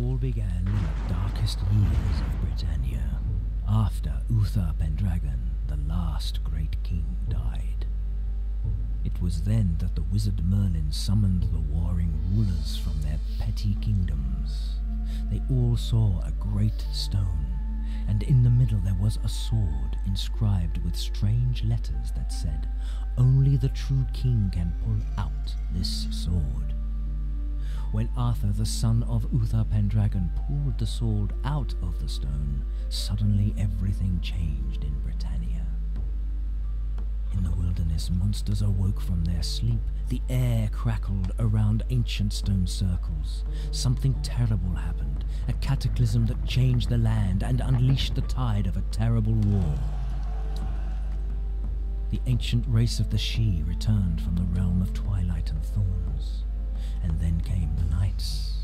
all began in the darkest years of Britannia, after Uther Pendragon, the last great king, died. It was then that the wizard Merlin summoned the warring rulers from their petty kingdoms. They all saw a great stone, and in the middle there was a sword inscribed with strange letters that said, "Only the true king can pull out this sword." When Arthur, the son of Uther Pendragon, pulled the sword out of the stone, suddenly everything changed in Britannia. In the wilderness, monsters awoke from their sleep. The air crackled around ancient stone circles. Something terrible happened, a cataclysm that changed the land and unleashed the tide of a terrible war. The ancient race of the Sidhe returned from the realm of twilight and thorns. And then came the knights.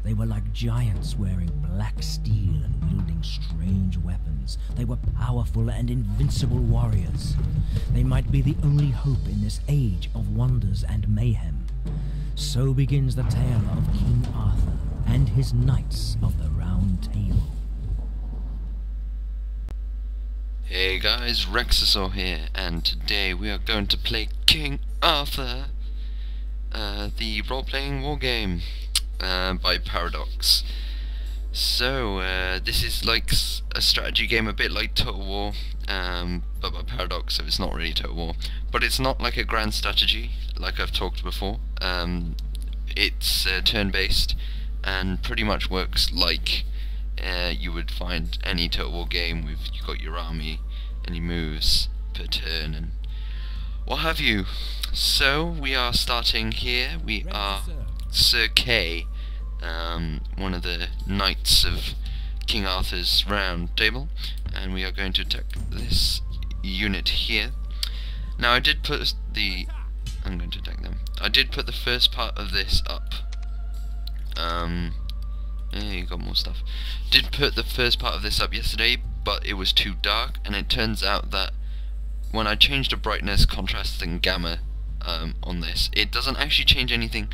They were like giants wearing black steel and wielding strange weapons. They were powerful and invincible warriors. They might be the only hope in this age of wonders and mayhem. So begins the tale of King Arthur and his Knights of the Round Table. Hey guys, Rexasaur here, and today we are going to play King Arthur, the role-playing wargame by Paradox. So this is like a strategy game, a bit like Total War, but by Paradox, so it's not really Total War. But it's not like a grand strategy, like I've talked before. It's turn-based, and pretty much works like you would find any Total War game with you got your army and your moves per turn and what have you. So we are starting here. We are Sir Kay, one of the knights of King Arthur's Round Table, and we are going to attack this unit here. Now I did put the I'm going to attack them. I did put the first part of this up. You got more stuff. Did put the first part of this up yesterday, but it was too dark, and it turns out that when I changed the brightness, contrast, and gamma on this, it doesn't actually change anything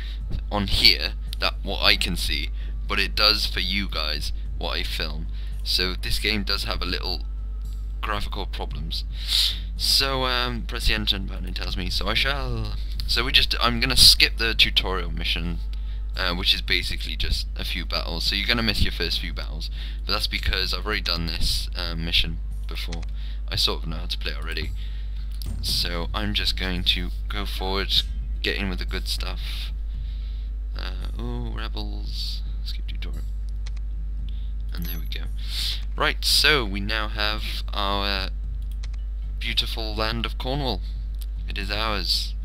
on here, that what I can see, but it does for you guys what I film. So this game does have a little graphical problems. So press the enter button, it tells me. So I shall. So I'm gonna skip the tutorial mission. Which is basically just a few battles, so you're going to miss your first few battles, but that's because I've already done this mission before. I sort of know how to play it already, so I'm just going to go forward, get in with the good stuff. Oh, rebels, skip tutorial, and there we go. Right, so we now have our beautiful land of Cornwall. It is ours.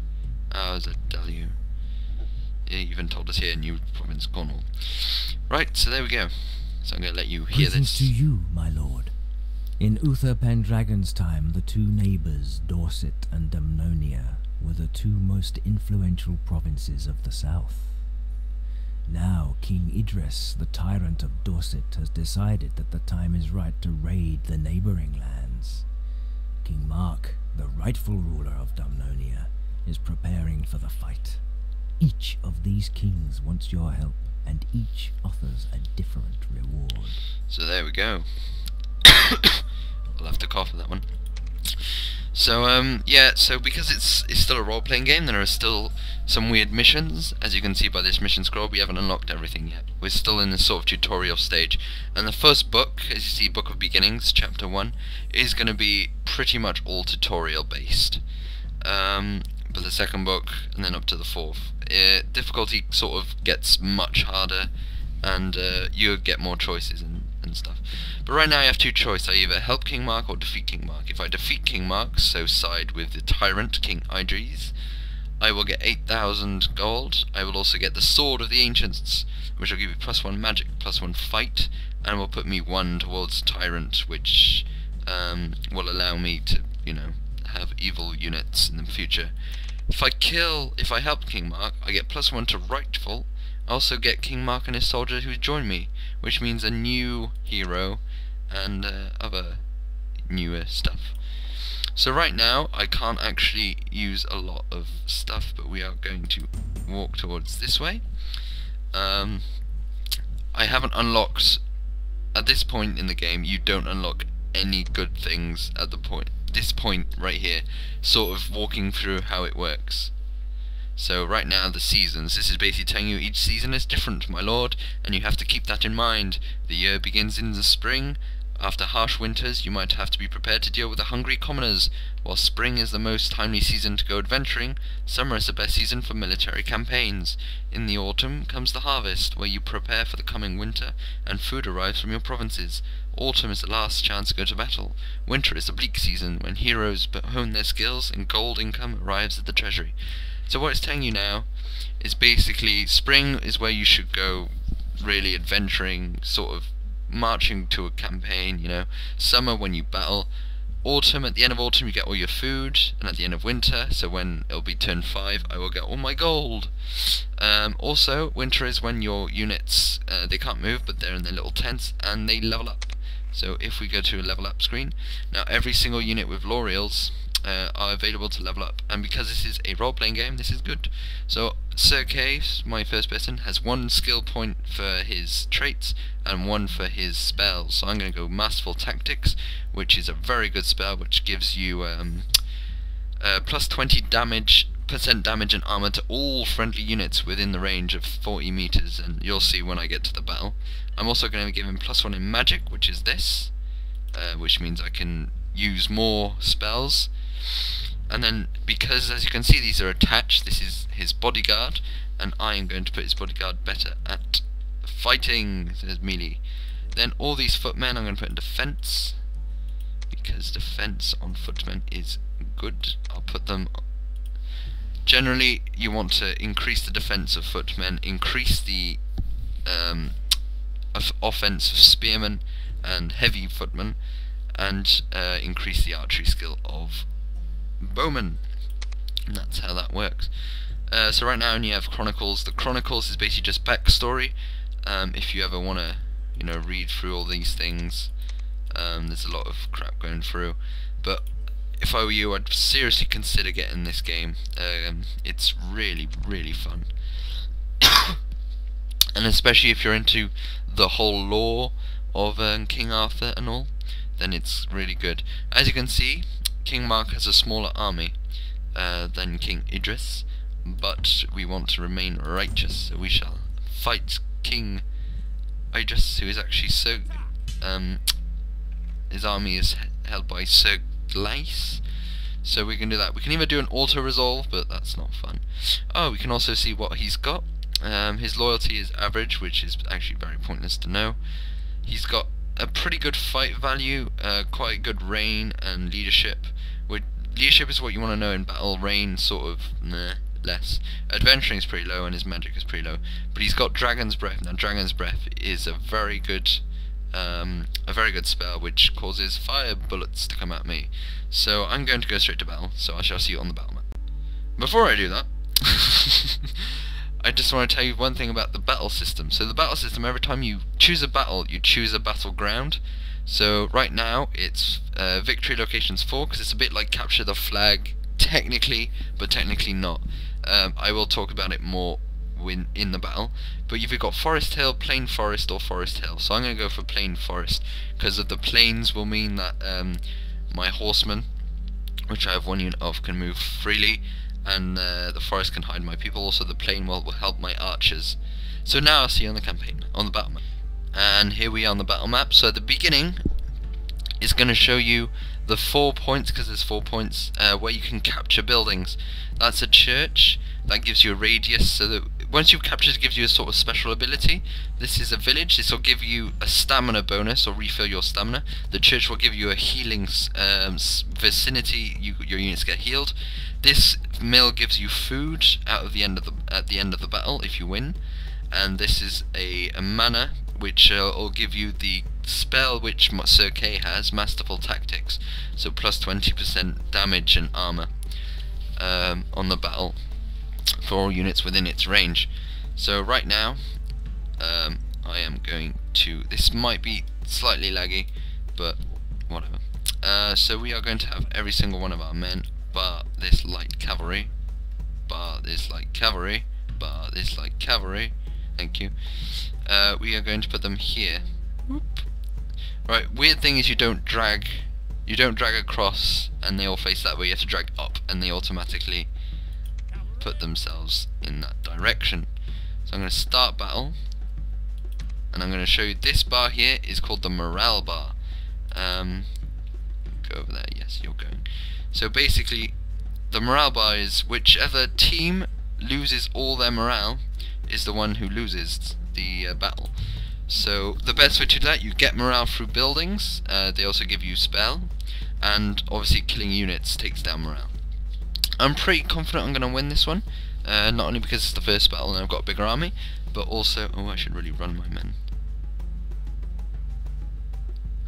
Ours, I tell you. It even told us here, New Province, Cornwall. Right, so there we go. So I'm going to let you hear Greetings this. to you, my lord. In Uther Pendragon's time, the two neighbours, Dorset and Dumnonia, were the two most influential provinces of the south. Now King Idris, the tyrant of Dorset, has decided that the time is right to raid the neighbouring lands. King Mark, the rightful ruler of Dumnonia, is preparing for the fight. Each of these kings wants your help, and each offers a different reward. So there we go. I'll have to cough at that one. So yeah, so because it's still a role-playing game, there are still some weird missions. As you can see by this mission scroll, we haven't unlocked everything yet. We're still in this sort of tutorial stage. And the first book, as you see, Book of Beginnings, Chapter 1, is going to be pretty much all tutorial based. But the second book, and then up to the fourth, difficulty sort of gets much harder, and you get more choices and stuff. But right now I have two choices. I either help King Mark or defeat King Mark. If I defeat King Mark, so side with the tyrant, King Idris, I will get 8,000 gold. I will also get the Sword of the Ancients, which will give you +1 magic, +1 fight, and will put me 1 towards tyrant, which will allow me to, you know, have evil units in the future. If I help King Mark, I get +1 to rightful. I also get King Mark and his soldiers who join me, which means a new hero and other newer stuff. So right now I can't actually use a lot of stuff, but we are going to walk towards this way. I haven't unlocked, at this point in the game, you don't unlock any good things at this point right here, sort of walking through how it works. So right now, the seasons, this is basically telling you each season is different, my lord, and you have to keep that in mind. The year begins in the spring. After harsh winters, you might have to be prepared to deal with the hungry commoners. While spring is the most timely season to go adventuring, summer is the best season for military campaigns. In the autumn comes the harvest, where you prepare for the coming winter, and food arrives from your provinces. Autumn is the last chance to go to battle. Winter is the bleak season, when heroes hone their skills and gold income arrives at the treasury. So what it's telling you now is basically spring is where you should go really adventuring, sort of marching to a campaign, you know. Summer when you battle. Autumn, at the end of autumn you get all your food, and at the end of winter, so when it'll be turn 5, I will get all my gold. Also, winter is when your units, they can't move, but they're in their little tents, and they level up. So if we go to a level up screen, now every single unit with L'Oreals are available to level up, and because this is a role-playing game, this is good. So Sir K, my first person, has 1 skill point for his traits and 1 for his spells. So I'm going to go Masterful Tactics, which is a very good spell, which gives you plus 20% damage and armor to all friendly units within the range of 40 meters, and you'll see when I get to the battle. I'm also going to give him +1 in magic, which is this, which means I can use more spells. And then, because as you can see these are attached, this is his bodyguard, and I am going to put his bodyguard better at fighting, says melee. Then all these footmen I'm going to put in defense, because defense on footmen is good. I'll put them, generally you want to increase the defense of footmen, increase the offense of spearmen and heavy footmen, and increase the archery skill of bowmen. And that's how that works. So right now you have Chronicles. The Chronicles is basically just backstory. If you ever want to, you know, read through all these things, there's a lot of crap going through. But if I were you, I'd seriously consider getting this game. It's really, really fun. And especially if you're into the whole lore of King Arthur and all, then it's really good. As you can see, King Mark has a smaller army than King Idris, but we want to remain righteous, so we shall fight King Idris, who is actually Sir. His army is held by Sir Gleice, so we can do that. We can either do an auto-resolve, but that's not fun. Oh, we can also see what he's got. His loyalty is average, which is actually very pointless to know. He's got a pretty good fight value, quite good reign and leadership. Leadership is what you want to know in battle. Reign sort of less. Adventuring is pretty low and his magic is pretty low. But he's got Dragon's Breath. Now Dragon's Breath is a very good spell which causes fire bullets to come at me. So I'm going to go straight to battle. So I shall see you on the battle map. Before I do that, I just want to tell you one thing about the battle system. So the battle system, every time you choose a battle, you choose a battleground. So right now it's victory locations 4, because it's a bit like capture the flag technically, but technically not. I will talk about it more in the battle. But you've got Forest Hill, Plain Forest, or Forest Hill. So I'm going to go for Plain Forest, because of the plains will mean that my horsemen, which I have 1 unit of, can move freely, and the forest can hide my people. Also the plain will help my archers. So now I'll see you on the campaign, on the battle map. And here we are on the battle map. So at the beginning is going to show you the 4 points, because there's 4 points where you can capture buildings. That's a church, that gives you a radius, so that once you've captured it gives you a sort of special ability. This is a village, this will give you a stamina bonus or refill your stamina. The church will give you a healing vicinity, your units get healed. This mill gives you food at the end of the battle if you win. And this is a mana which will give you the spell which Sir K has, Masterful Tactics, so plus 20% damage and armor on the battle for all units within its range. So right now I am going to, this might be slightly laggy, but whatever. So we are going to have every single one of our men bar this light cavalry, bar this light cavalry, bar this light cavalry, thank you. we are going to put them here. Whoop. Right, weird thing is you don't drag across and they all face that way. You have to drag up and they automatically put themselves in that direction. So I'm going to start battle, and I'm going to show you this bar here is called the morale bar. Go over there, yes, you're going. So basically the morale bar is whichever team loses all their morale is the one who loses the battle. So the best way to do that, you get morale through buildings, they also give you spell, and obviously killing units takes down morale. I'm pretty confident I'm going to win this one, not only because it's the first battle and I've got a bigger army, but also, oh, I should really run my men.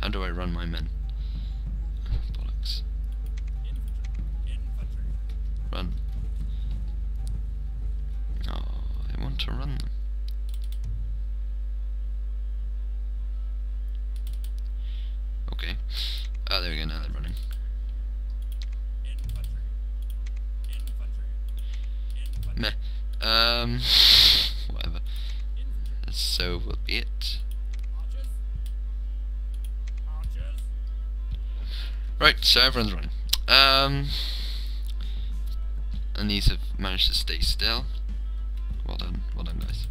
How do I run my men? Bollocks. Run. Oh, I want to run them. Okay. Oh, there we go, now they're running. Meh. Whatever. So will be it. Right, so everyone's running. And these have managed to stay still. Well done guys.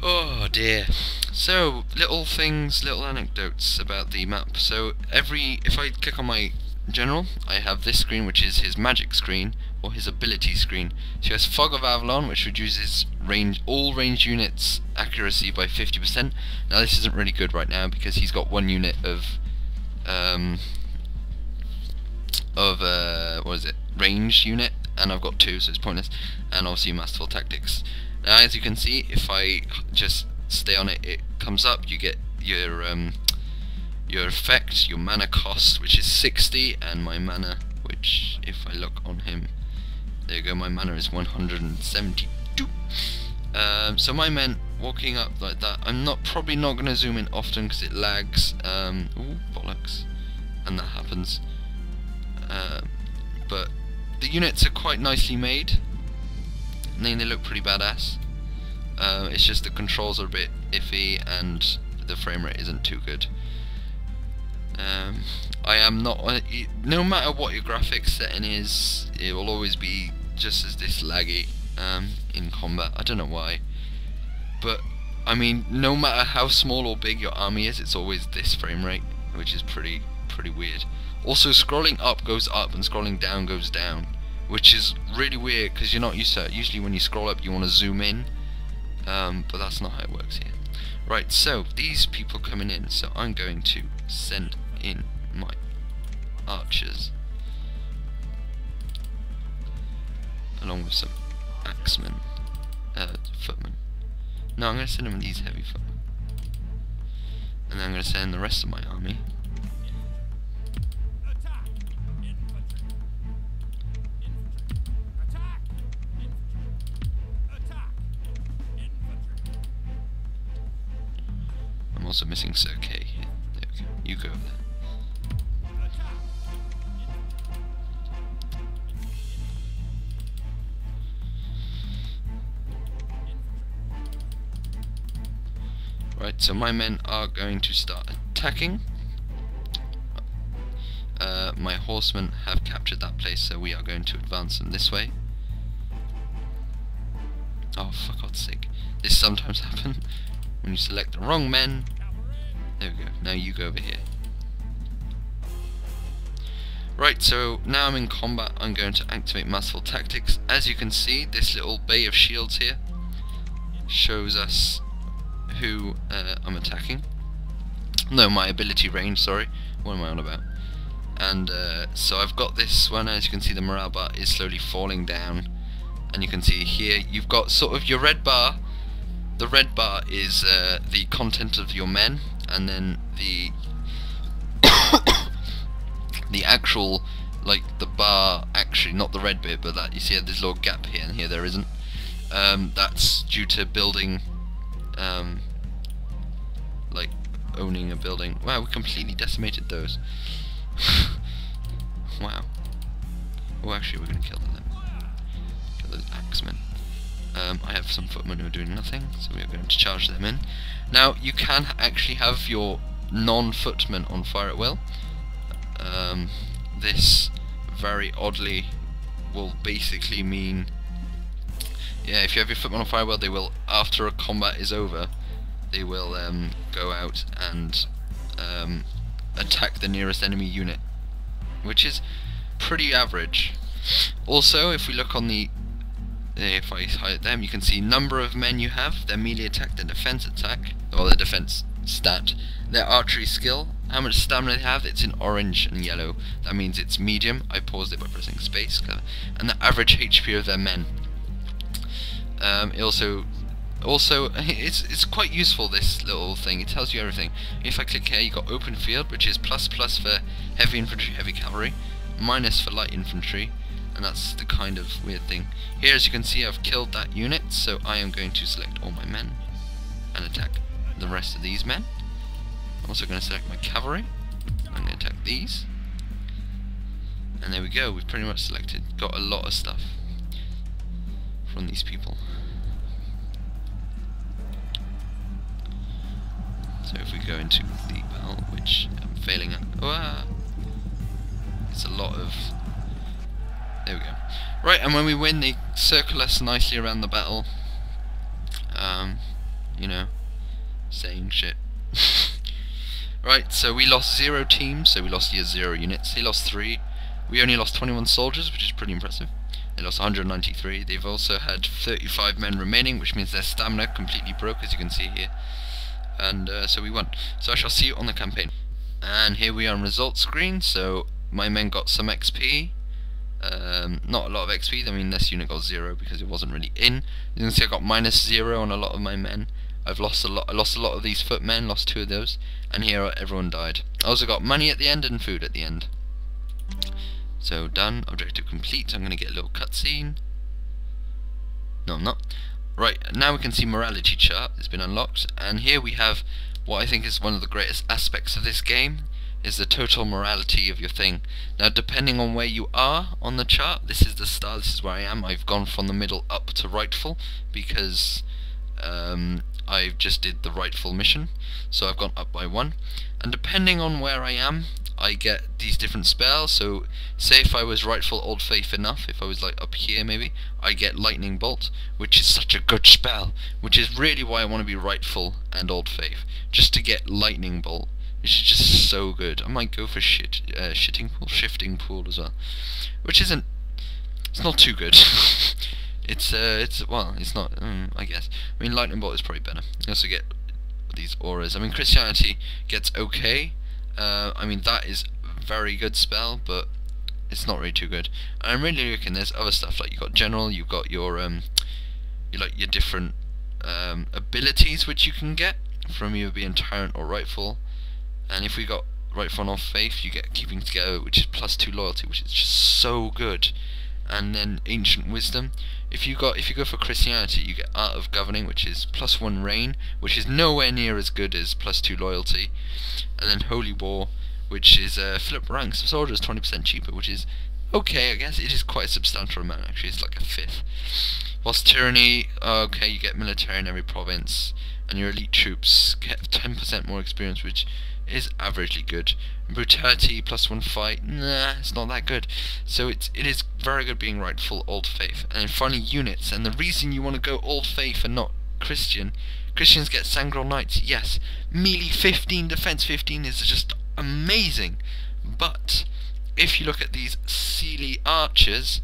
Oh dear. So, little things, little anecdotes about the map. So, if I click on my general, I have this screen, which is his magic screen, or his ability screen. So he has Fog of Avalon, which reduces all ranged units accuracy by 50%. Now this isn't really good right now, because he's got one unit of what is it, ranged unit, and I've got two, so it's pointless. And obviously Masterful Tactics. Now as you can see, if I just stay on it, it comes up. You get your effect, your mana cost, which is 60, and my mana, which if I look on him, there you go, my mana is 172. So my men walking up like that. I'm probably not going to zoom in often because it lags. Ooh, bollocks, and that happens. But the units are quite nicely made. I mean, they look pretty badass. It's just the controls are a bit iffy and the frame rate isn't too good. I am not, no matter what your graphics setting is, it will always be just as this laggy in combat. I don't know why, but I mean, no matter how small or big your army is, it's always this frame rate, which is pretty weird. Also, scrolling up goes up and scrolling down goes down, which is really weird because you're not used to it. Usually when you scroll up you want to zoom in, but that's not how it works here. Right, so these people coming in, so I'm going to send in my archers along with some axemen, footmen. No, I'm going to send them these heavy footmen, and then I'm going to send the rest of my army. I'm also missing Sir K here. There we go. You go over there. Right, so my men are going to start attacking. My horsemen have captured that place, so we are going to advance them this way. Oh, for God's sake. This sometimes happens when you select the wrong men. There we go, now you go over here. Right, so now I'm in combat. I'm going to activate Masterful Tactics. As you can see, this little bay of shields here shows us who I'm attacking. No, my ability range, sorry. What am I on about? And so I've got this one. As you can see, the morale bar is slowly falling down. And you can see here, you've got sort of your red bar. The red bar is the content of your men, and then the the actual, like the bar, actually not the red bit, but that you see there's a little gap here and here there isn't. That's due to building, like owning a building. Wow, we completely decimated those. Wow. Oh, actually we're gonna kill them. Kill those axemen. I have some footmen who are doing nothing, so we are going to charge them in. Now, you can actually have your non-footmen on fire at will. This, very oddly, will basically mean, yeah, if you have your footmen on fire at will, they will, after a combat is over, they will go out and attack the nearest enemy unit, which is pretty average. Also, if we look on the, if I highlight them, you can see number of men you have, their melee attack, their defense attack, or their defense stat, their archery skill, how much stamina they have. It's in orange and yellow. That means it's medium. I paused it by pressing space. And the average HP of their men. It also it's quite useful, this little thing. It tells you everything. If I click here, you got open field, which is ++ for heavy infantry, heavy cavalry, - for light infantry. And that's the kind of weird thing. Here, as you can see, I've killed that unit, so I am going to select all my men and attack the rest of these men. I'm also going to select my cavalry. I'm going to attack these. And there we go, we've pretty much got a lot of stuff from these people. So if we go into the battle, which I'm failing at, it's a lot of, there we go. Right, and when we win, they circle us nicely around the battle. You know, saying shit. Right, so we lost 0 teams, so we lost here 0 units. They lost 3. We only lost 21 soldiers, which is pretty impressive. They lost 193. They've also had 35 men remaining, which means their stamina completely broke, as you can see here. And so we won. So I shall see you on the campaign. And here we are on results screen. So my men got some XP. Not a lot of XP. I mean, this unit got 0 because it wasn't really in. You can see I got -0 on a lot of my men. I've lost a lot. I lost a lot of these footmen. Lost 2 of those. And here everyone died. I also got money at the end and food at the end. So done. Objective complete. I'm going to get a little cutscene. No, I'm not. Right, now we can see morality chart. It's been unlocked, and here we have what I think is one of the greatest aspects of this game, is the total morality of your thing. Now, depending on where you are on the chart, this is the star. This is where I am. I've gone from the middle up to rightful because I just did the rightful mission, so I've gone up by 1. And depending on where I am, I get these different spells. So say if I was rightful Old Faith enough, if I was like up here maybe, I get Lightning Bolt, which is such a good spell, which is really why I want to be rightful and Old Faith, just to get Lightning Bolt, which is just so good. I might go for shifting pool as well, which isn't, it's not too good. It's well, it's not, I guess. I mean, Lightning Bolt is probably better. You also get these auras. I mean, Christianity gets okay. I mean, that is a very good spell, but it's not really too good. And I'm really looking, there's other stuff, like you've got general, you've got your your different abilities which you can get from either being tyrant or rightful. And if we got rightful and Old Faith, you get keeping together, which is +2 loyalty, which is just so good. And then ancient wisdom. If you go for Christianity, you get art of governing, which is +1 reign, which is nowhere near as good as +2 loyalty. And then holy war, which is flip ranks of soldiers 20% cheaper, which is okay, I guess. It is quite a substantial amount actually. It's like a 1/5. Whilst tyranny, okay, you get military in every province, and your elite troops get 10% more experience, which is averagely good. Brutality +1 fight, nah, it's not that good. So it is very good being rightful Old Faith. And then finally units, and the reason you want to go Old Faith and not Christians get Sangral Knights, yes. Melee 15, defense 15 is just amazing. But if you look at these Sealy archers,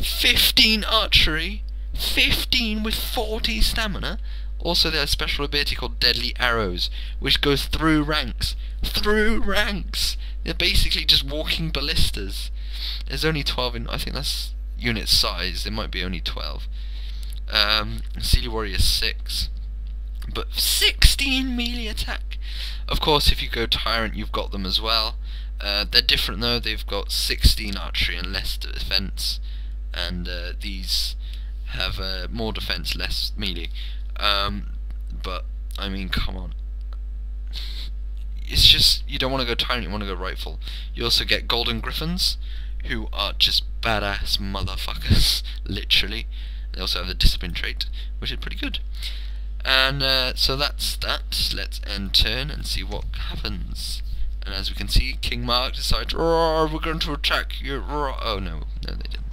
15 archery, 15 with 40 stamina. Also, they have a special ability called Deadly Arrows, which goes through ranks. Through ranks! They're basically just walking ballistas. There's only 12 in, I think that's unit size, there might be only 12. Sealy Warrior 6. But 16 melee attack! Of course, if you go Tyrant, you've got them as well. They're different though, they've got 16 archery and less defense. And these have more defense, less melee. But I mean, come on, it's just, you don't want to go Tyrant, you want to go rightful. You also get Golden Griffins, who are just badass motherfuckers, literally. They also have the discipline trait, which is pretty good. And so that's that. Let's end turn and see what happens. And as we can see, King Mark decides, "Roar, we're going to attack you." Roar. Oh no, no they didn't.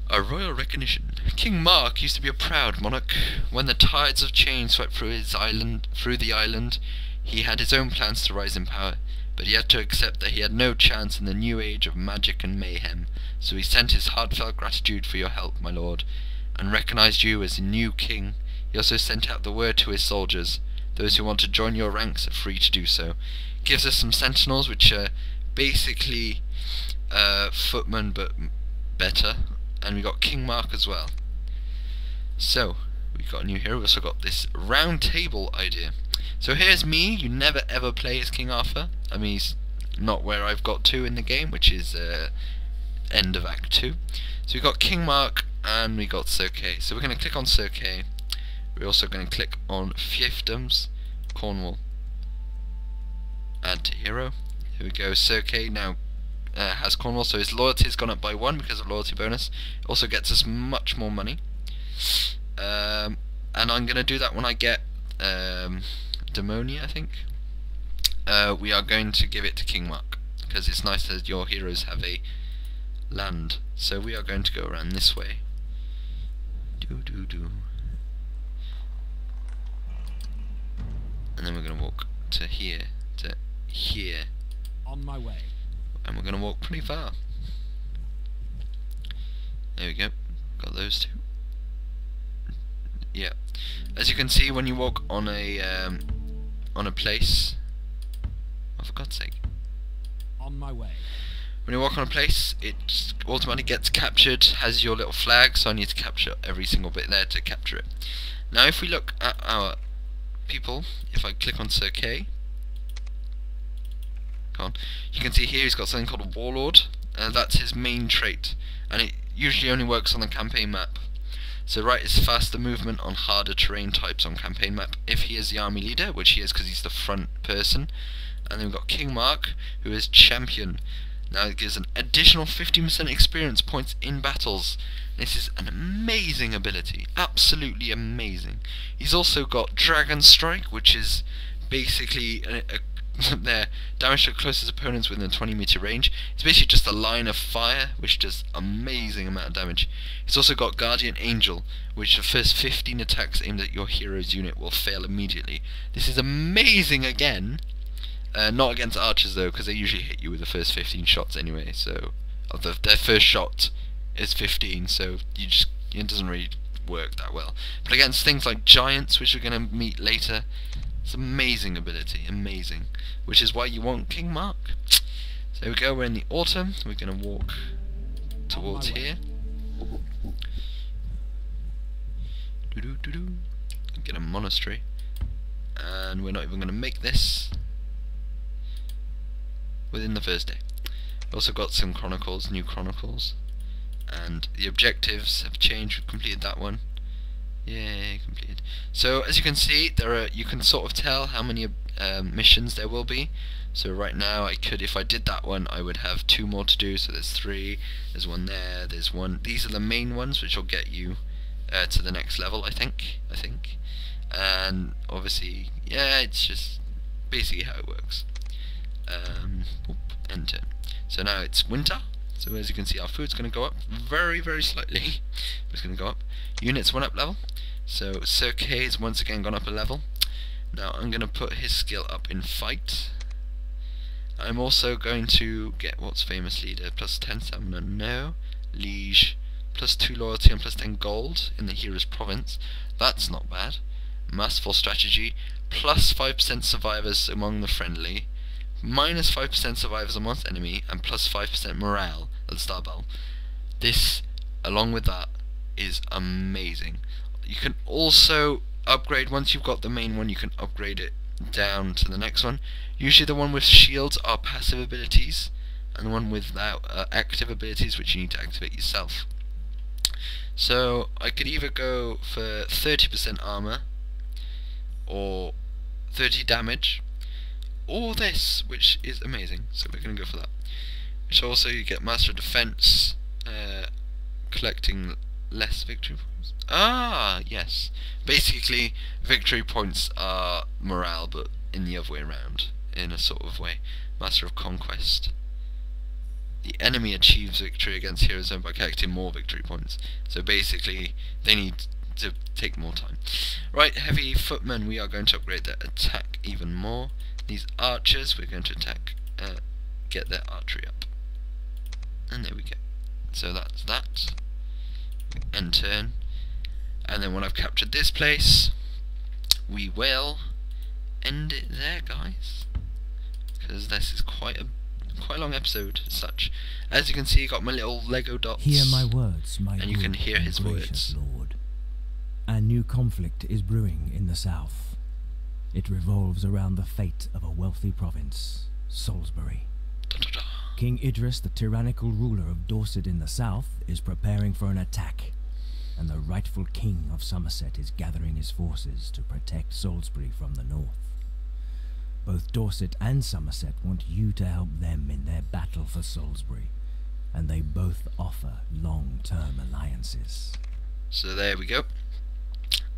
A royal recognition. King Mark used to be a proud monarch. When the tides of change swept through the island, he had his own plans to rise in power, but he had to accept that he had no chance in the new age of magic and mayhem. So he sent his heartfelt gratitude for your help, my lord, and recognized you as the new king. He also sent out the word to his soldiers. Those who want to join your ranks are free to do so. Gives us some sentinels, which are basically footmen but better. And we got King Mark as well. So we got a new hero. We also got this round table idea. So here's me. You never ever play as King Arthur. I mean, he's not where I've got to in the game, which is end of Act 2. So we got King Mark and we got Sir Kay. So we're going to click on Sir Kay. We're also going to click on Fiefdoms, Cornwall. Add to hero. Here we go. Sir Kay now has Cornwall, so his loyalty's gone up by 1 because of loyalty bonus. It also gets us much more money. And I'm going to do that when I get Demonia, I think. We are going to give it to King Mark because it's nice that your heroes have a land. So we are going to go around this way. And then we're going to walk to here, to here. On my way. And we're going to walk pretty far. There we go. Got those two. Yeah. As you can see, when you walk on a place. Oh, for God's sake. On my way. When you walk on a place, it automatically gets captured, has your little flag, so I need to capture every single bit there to capture it. Now if we look at our people, if I click on Sir Kay, you can see here he's got something called a Warlord, and that's his main trait, and it usually only works on the campaign map. So right is faster movement on harder terrain types on campaign map if he is the army leader, which he is because he's the front person. And then we've got King Mark, who is champion. Now it gives an additional 15% experience points in battles. This is an amazing ability, absolutely amazing. He's also got Dragon Strike, which is basically their damage to closest opponents within a 20-meter range. It's basically just a line of fire, which does amazing amount of damage. It's also got Guardian Angel, which the first 15 attacks aimed at your hero's unit will fail immediately. This is amazing again. Not against archers though, because they usually hit you with the first 15 shots anyway. So their first shot is 15, so it doesn't really work that well. But against things like giants, which we're going to meet later, it's amazing ability, amazing. Which is why you want King Mark. So here we go, we're in the autumn, we're going to walk towards here. Get a monastery. And we're not even going to make this within the first day. Also got some chronicles, new chronicles. And the objectives have changed, we've completed that one. Yay, completed. So as you can see, you can sort of tell how many missions there will be. So right now I could, if I did that one, I would have 2 more to do. So there's 3, there's 1 there, there's 1. These are the main ones which will get you to the next level, I think. And obviously, yeah, it's just basically how it works. Enter. So now it's winter. So as you can see, our food's going to go up very, very slightly. It's going to go up. Units 1 up level. So Sir Kay has once again gone up a level. Now I'm going to put his skill up in fight. I'm also going to get what's famous leader, plus 10 stamina, no. Liege, plus 2 loyalty and plus 10 gold in the hero's province. That's not bad. Masterful strategy, plus 5% survivors among the friendly, minus 5% survivors amongst enemy, and plus 5% morale at the start battle. This, along with that, is amazing. You can also upgrade, once you've got the main one, you can upgrade it down to the next one. Usually the one with shields are passive abilities, and the one without active abilities, which you need to activate yourself. So I could either go for 30% armor, or 30 damage, or this, which is amazing, so we're going to go for that. Which also, you get Master of Defense, collecting less victory points. Ah, yes. Basically, victory points are morale, but in the other way around, in a sort of way. Master of Conquest. The enemy achieves victory against heroes owned by collecting more victory points. So basically, they need to take more time. Right, heavy footmen, we are going to upgrade their attack even more. These archers, we're going to attack, get their archery up. And there we go. So that's that. End turn. And then when I've captured this place, we will end it there, guys. Because this is quite a long episode as such. As you can see, I got my little Lego dots. Hear my words, my and you can hear his words. Lord. A new conflict is brewing in the south. It revolves around the fate of a wealthy province, Salisbury. King Idris, the tyrannical ruler of Dorset in the south, is preparing for an attack, and the rightful king of Somerset is gathering his forces to protect Salisbury from the north. Both Dorset and Somerset want you to help them in their battle for Salisbury, and they both offer long-term alliances. So there we go.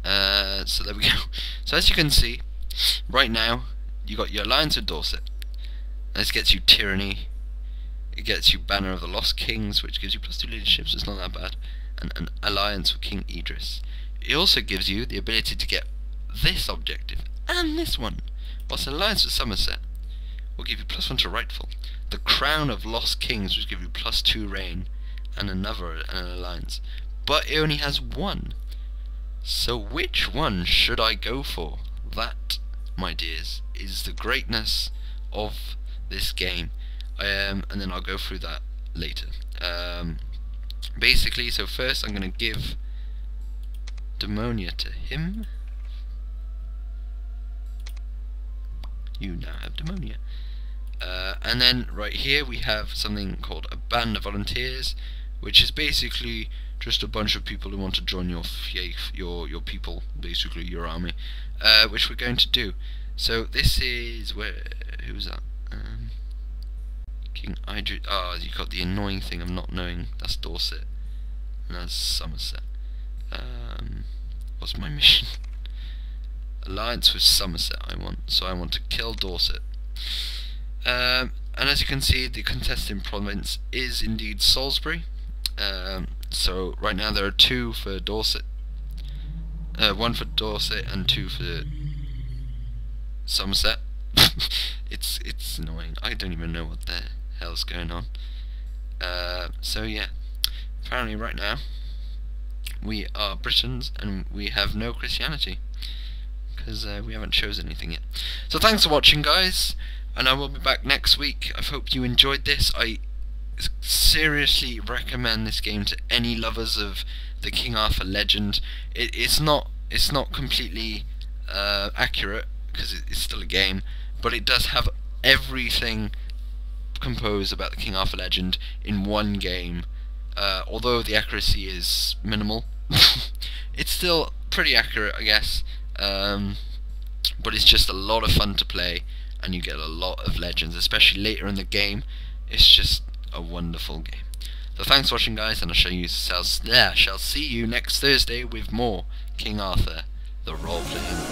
So as you can see, right now, you got your alliance with Dorset. This gets you tyranny. It gets you Banner of the Lost Kings, which gives you +2 leadership, so it's not that bad. And an alliance with King Idris. It also gives you the ability to get this objective and this one. Whilst an alliance with Somerset will give you +1 to rightful. The Crown of Lost Kings, which give you +2 reign, and an alliance. But it only has one. So which one should I go for? That, my dears, is the greatness of this game. And then I'll go through that later. Basically, so first I'm going to give Demonia to him. You now have Demonia. And then right here we have something called a band of volunteers, which is basically just a bunch of people who want to join your faith, your people, basically your army, which we're going to do. So this is who's that? King Idris. Ah, you got the annoying thing of not knowing. That's Dorset, and that's Somerset. What's my mission? Alliance with Somerset I want, so I want to kill Dorset. And as you can see, the contesting province is indeed Salisbury. So right now there are 2 for Dorset, 1 for Dorset and 2 for Somerset. It's annoying. I don't even know what the hell's going on. So yeah, apparently right now we are Britons and we have no Christianity, because we haven't chosen anything yet. So thanks for watching, guys, and I will be back next week. I hope you enjoyed this. I seriously recommend this game to any lovers of the King Arthur legend. It's not completely accurate, because it's still a game, but it does have everything composed about the King Arthur legend in one game. Although the accuracy is minimal, it's still pretty accurate, I guess. But it's just a lot of fun to play, and you get a lot of legends, especially later in the game. It's just a wonderful game. So thanks for watching, guys, and I shall see you next Thursday with more King Arthur, the role-playing